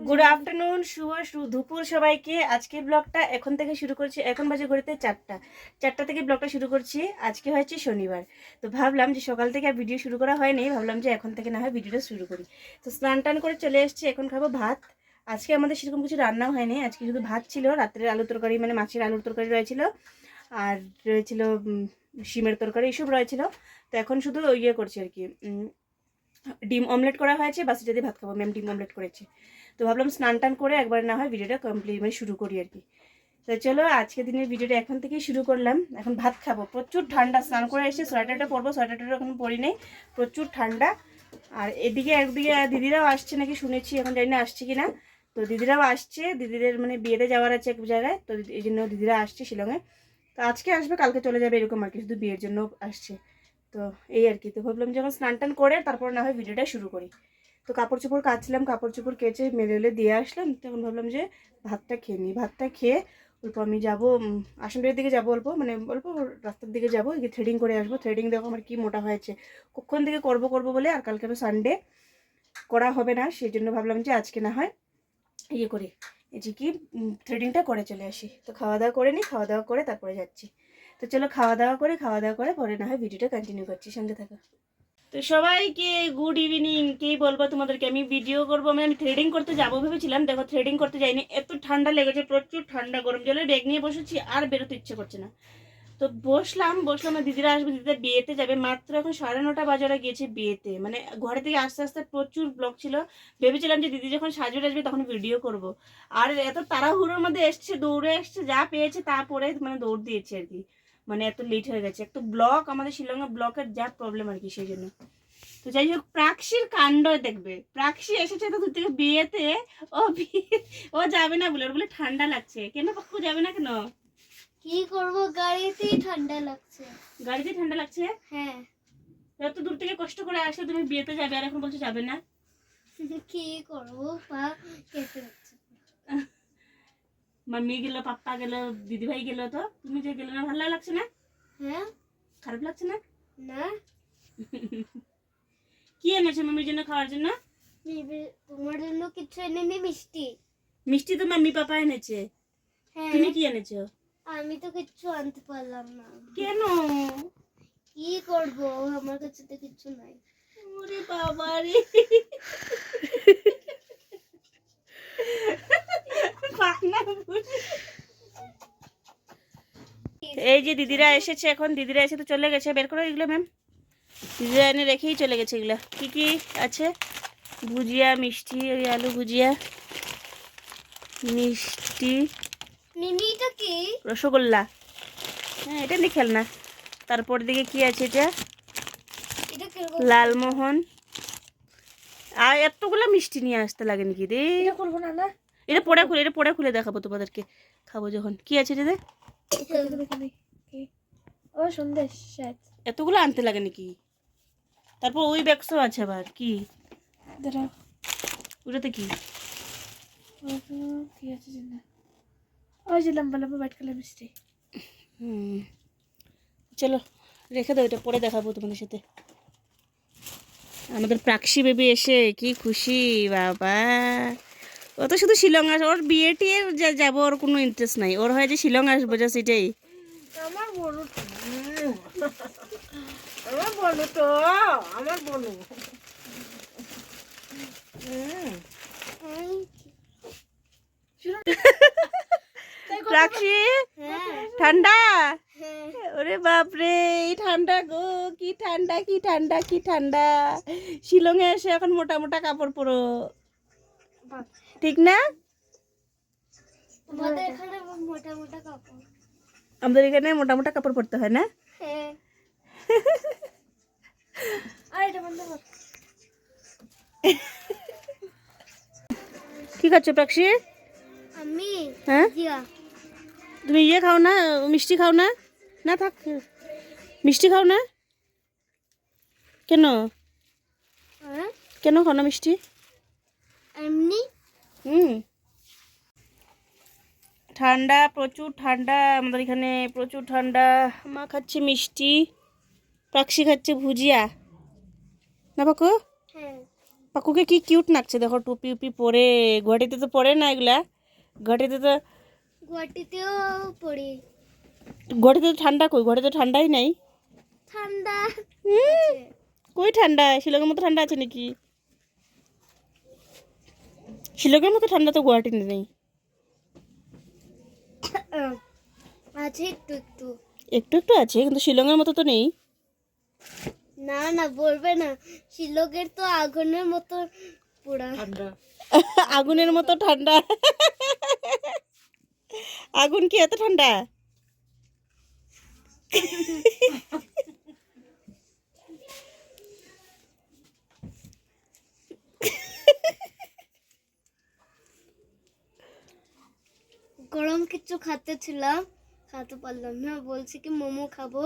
Good afternoon, দুপুর সবাইকে। আজকে ব্লগটা এখন থেকে শুরু করছি। এখন বাজে ঘড়িতে 4টা থেকে ব্লগটা শুরু করছি। আজকে হচ্ছে শনিবার, তো ভাবলাম যে সকাল থেকে আর ভিডিও শুরু করা হয়নি, ভাবলাম যে এখন থেকে না হয় ভিডিওটা শুরু করি। তো স্নান টান করে চলে এসেছি, এখন খাবো ভাত। আজকে আমাদের সেরকম কিছু রান্না হয়নি, আজকে শুধু ভাত ছিল, রাত্রের আলু তরকারি মানে মাছের আলুর তরকারি রয়েছিল, আর রয়েছিল শিমের তরকারি, এইসব রয়েছিল। তো এখন শুধু ইয়ে করছি আর কি, ডিম অমলেট করা হয়েছে, বাস যদি ভাত খাবো, ম্যাম ডিম অমলেট করেছে। তো ভাবলাম স্নান টান করে একবার না হয় ভিডিওটা কমপ্লিট মানে শুরু করি আর কি। তো চলো আজকে দিনের ভিডিওটা এখন থেকেই শুরু করলাম। এখন ভাত খাবো, প্রচুর ঠান্ডা, স্নান করে এসে সোয়েটারটা পরবো, সোয়েটারটা এখন পরি নেই, প্রচুর ঠান্ডা। আর এদিকে একদিকে দিদিরাও আসছে নাকি শুনেছি, এখন জানি না আসছে কি না। তো দিদিরাও আসছে, দিদিদের মানে বিয়েতে যাওয়ার আছে এক জায়গায়, তো এই জন্য দিদিরা আসছে শিলংয়ে। তো আজকে আসবে, কালকে চলে যাবে, এরকম আর কি, শুধু বিয়ের জন্য আসছে। তো এই আর কি। তো ভাবলাম যখন স্নান টান করে তারপর না হয় ভিডিওটা শুরু করি। তো কাপড় চোপড় কাচলাম, কাপড় চোপড় কেচে মেলে দিয়ে আসলাম। তখন ভাবলাম যে ভাতটা খেয়ে নিই, ভাতটা খেয়ে অল্প আমি যাবো আসামবাড়ির দিকে যাবো, অল্প মানে অল্প রাস্তার দিকে যাবো, গিয়ে থ্রেডিং করে আসবো। থ্রেডিং দেখো আমার কি মোটা হয়েছে, কখন থেকে করবো বলে, আর কালকে তো সানডে করা হবে না, সেই জন্য ভাবলাম যে আজকে না হয় ইয়ে করি, এই যে কি থ্রেডিংটা করে চলে আসি। তো খাওয়া দাওয়া করে নিই, খাওয়া দাওয়া করে তারপরে যাচ্ছি। তো চলো খাওয়া দাওয়া করে পরে না হয় ভিডিওটা কন্টিনিউ করছি, সঙ্গে থাকো। তো সবাইকে গুড ইভিনিং। কি বলবো তোমাদেরকে, আমি ভিডিও করবো মানে আমি থ্রেডিং করতে যাবো ভেবেছিলাম, দেখো থ্রেডিং করতে যাইনি, এত ঠান্ডা লেগেছে, প্রচুর ঠান্ডা, গরম জলের ব্যাগ নিয়ে বসেছি, আর বেরোতে ইচ্ছে করছে না। তো বসলাম না, দিদিরা আসবে, দিদিরা বিয়েতে যাবে, মাত্র এখন 9:30 বাজে, ওরা গিয়েছে বিয়েতে, মানে ঘরে থেকে আস্তে আস্তে প্রচুর ব্লগ ছিল। ভেবেছিলাম যে দিদি যখন সাজবে আসবে তখন ভিডিও করব, আর এত তাড়াহুড়োর মধ্যে এসছে, দৌড়ে এসছে, যা পেয়েছে তা পরে মানে দৌড় দিয়েছে আর কি, মানে এত লেট হয়ে গেছে। একটু ব্লক, আমাদের শিলংয়ে ব্লকের যা প্রবলেম আর কি, সেই জন্য। তো যাই হোক, প্রাক্সির কাণ্ড দেখবে, প্রাক্সি এসেছে তো দূর থেকে বিয়েতে, ও যাবে না বলে, ওর বলে ঠান্ডা লাগছে। কেন পাক্কু যাবে না কেন? কি করব, গাড়িতেই ঠান্ডা লাগছে। গাড়িতে ঠান্ডা লাগছে? হ্যাঁ। এত দূর থেকে কষ্ট করে আসলে তুমি বিয়েতে যাবে, আর এখন বলছো যাবে না। কি করব, পা কেটে যাচ্ছে। মাম্মি গেল, পাপ্পা গেল, দিদিভাই গেল, তো তুমি যে গেলে না, ভালো লাগছে না? হ্যাঁ। খারাপ লাগছে না? না। কি এনেছো মাম্মির জন্য খাওয়ার জন্য? তোমার জন্য কিছু এনেনি, মিষ্টি। মিষ্টি তো মাম্মি পাপা এনেছে। হ্যাঁ। তুমি কি এনেছো? আমি তো কিছু আনতে পারলাম না। কেন? কি করব, আমার কাছে তো কিছু নাই। ওরে বাবা রে, এই যে দিদিরা এসেছে, এখন দিদিরা এসে তো চলে গেছে, বের করে এগুলো ম্যাম, দিদিরা এনে রেখেই চলে গেছে। এগুলো কি কি আছে? ভুজিয়া, মিষ্টি, ওই আলু ভুজিয়া, মিষ্টি, মিমিটা কি? রসগোল্লা, হ্যাঁ এটা নিয়ে খেল না। তারপর দিকে কি আছে, এটা এটা কিরকম? লালমোহন। আর এতগুলো মিষ্টি নিয়ে আসতে লাগে নাকি রে? এটা করব না না। এটা পড়া খুলে দেখাবো তোমাদেরকে, খাবো যখন। কি আছে রে? ও সন্দেশ। এতগুলো আনতে লাগে নাকি? তারপর ওই ব্যাগসও আছে আবার, কি ওটাতে কি? কি আছে জানা? ওই যে লম্বা লম্বা হোয়াইট কালার মিষ্টি। চলো রেখে দাও, এটা পরে দেখাবো তোমাদের সাথে। আমাদের প্রাক্সি বেবি এসে কি খুশি বাবা। ও তো শুধু শিলং আস, ওর বিয়ে টিয়ে যাবো, ওর কোনো ইন্টারেস্ট নাই, ওর হয় যে শিলং আসবো, যা সেটাই। আমার বড় তো, আমার বড় তো, আমার বড়। প্রাক্সি ঠান্ডা, ওরে বাপরে, এই ঠান্ডা গো, কি ঠান্ডা কি ঠান্ডা কি ঠান্ডা। শিলংয়ে এসে এখন মোটা মোটা কাপড় পরো, ঠিক না? আমাদের এখানে মোটা মোটা কাপড়, আমাদের এখানে মোটা মোটা কাপড় পরতে হয় না? হ্যাঁ। এটা বন্ধ কর। কি খাচ্ছ প্রাক্সি? আমি হ্যাঁ, জিয়া। তুমি ইয়ে খাও না, মিষ্টি খাও না? না থাক, মিষ্টি খাও না কেন? হ্যাঁ, কেন খাও না মিষ্টি? এমনি। ঠান্ডা, প্রচুর ঠান্ডা আমাদের এখানে, প্রচুর ঠান্ডা। মা খাচ্ছে মিষ্টি, প্রাক্সি খাচ্ছে ভুজিয়া, না পাকো? হ্যাঁ। পাকুকে কি কিউট লাগছে দেখো, টুপি উপি পরে। গুয়াহাটিতে তো পরে না এগুলা। গুয়াহাটিতে তো গুয়াহাটিতেও পড়ি। গুয়াহাটিতে তো ঠান্ডা, কই গুয়াহাটিতে ঠান্ডাই নাই। ঠান্ডা হুম, আছে। কই ঠান্ডা? শিলংয়ের মতো ঠান্ডা আছে নাকি? শিলংয়ের মতো ঠান্ডা তো গুয়াহাটিতে নেই। আছে একটু একটু। একটু একটু আছে, কিন্তু শিলংয়ের মতো তো নেই। না না বলবে না, শিলংয়ের তো আগুনের মতো পোড়া। আগুনের মতো ঠান্ডা। আগুন কি এত ঠান্ডা? গরম কিছু খেতে ছিলাম, খেতে পারলাম না। বলছি কি মোমো খাবো,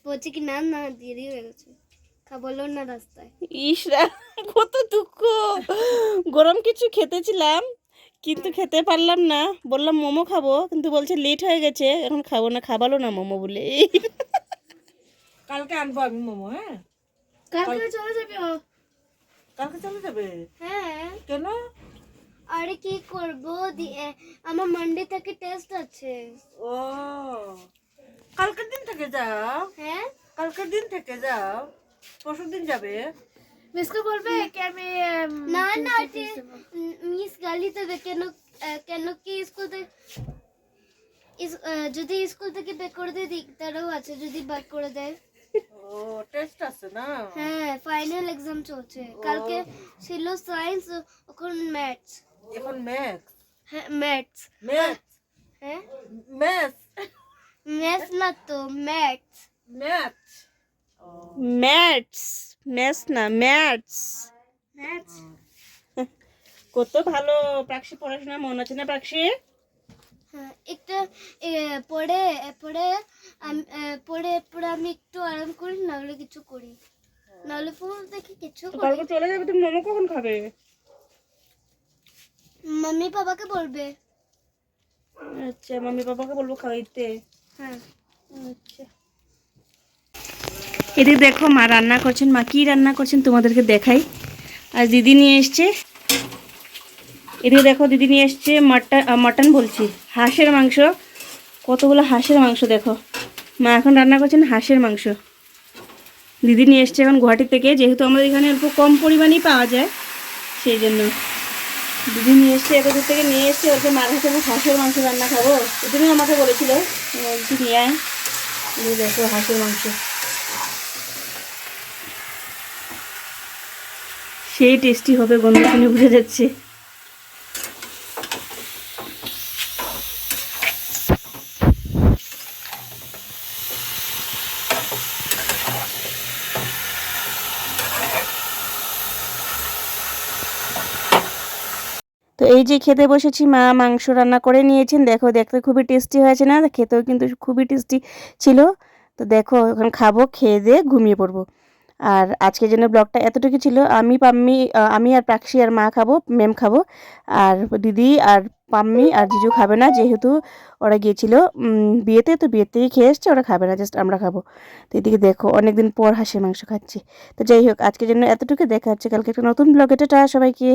বলছি কি না না দেরি হয়ে গেছে, খাবলো না রাস্তায়। ইসরা, কত দুঃখ। গরম কিছু খেতেছিলাম কিন্তু খেতে পারলাম না। বললাম মোমো খাবো, কিন্তু বলছে লেট হয়ে গেছে, এখন খাবো না, খাবালো না মোমো বলে। কালকে আনবো আমি মোমো। হ্যাঁ, কালকে চলে যাবে ও? কালকে চলে যাবে? হ্যাঁ। কেন? আরে কি করবো, আমার মানডে থেকে টেস্ট আছে। ও, কালকের দিন থেকে যাও। হ্যাঁ, কালকের দিন থেকে যাও, পরশু দিন যাবে। মিসকে বলবে কি আমি না না মিস গালি দেবে। কেন কেন কি স্কুল থেকে যদি স্কুল থেকে বের করে দেয় তারাও আছে, যদি ব্যাক করে দেয়। ও, টেস্ট আছে না? হ্যাঁ, ফাইনাল এক্সাম চলছে। কালকে ছিল সায়েন্স, এখন ম্যাথস। এখন ম্যাথস। হ্যাঁ ম্যাথস। ম্যাথস হ্যাঁ ম্যাথস ম্যাথস না তো ম্যাথস। ম্যাথস। ম্যাথস, ম্যাথস না ম্যাথস। ম্যাথস। কত ভালো প্রাক্সি পড়াশোনা মন আছে না প্রাক্সি? হ্যাঁ, একটা পড়ে পড়ে পড়ে আমি একটু আরাম করি, নাহলে কিছু করি, নাহলে ফোন দেখি কিছু তো করি। কালকে চলে যাবে, তুমি মোমো কখন খাবে? মাম্মি বাবাকে বলবে। আচ্ছা, মাম্মি পাপাকে বলবো খাওয়াইতে। হ্যাঁ। আচ্ছা, এদিকে দেখো মা রান্না করছেন। মা কি রান্না করছেন তোমাদেরকে দেখাই। আর দিদি নিয়ে এসছে, এদিকে দেখো দিদি নিয়ে এসছে মাটন বলছি, হাঁসের মাংস। কতগুলো হাঁসের মাংস দেখো। মা এখন রান্না করছেন হাঁসের মাংস। দিদি নিয়ে এসছে এখন গুয়াহাটি থেকে, যেহেতু আমাদের এখানে অল্প কম পরিমাণেই পাওয়া যায়, সেই জন্য দিদি নিয়ে এসছে, এত দূর থেকে নিয়ে এসছে। ওকে মার হাতে হাঁসের মাংস রান্না খাবো, এদিনই আমাকে বলেছিল বলছি নিয়ে আয়। এই দেখো হাঁসের মাংস, সেই টেস্টি হবে, গন্ধ শুনে বুঝে যাচ্ছে। তো এই যে খেতে বসেছি, মা মাংস রান্না করে নিয়েছেন। দেখো দেখতে খুবই টেস্টি হয়েছে না? খেতেও কিন্তু খুবই টেস্টি ছিল। তো দেখো এখন খাবো, খেয়ে দিয়ে ঘুমিয়ে পড়বো। আর আজকের জন্য ব্লগটা এতটুকু ছিল। আমি আর প্রাক্সি আর মা খাবো, ম্যাম খাবো, আর দিদি আর পাম্মি আর জিজু খাবে না, যেহেতু ওরা গিয়েছিল বিয়েতে। তো বিয়ের থেকে খেয়ে এসছে, ওরা খাবে না, জাস্ট আমরা খাবো। তো এদিকে দেখো অনেকদিন পর হাঁসের মাংস খাচ্ছি। তো যাই হোক, আজকের জন্য এতটুকু। দেখা হচ্ছে কালকে একটা নতুন ব্লগে। টাটা সবাইকে।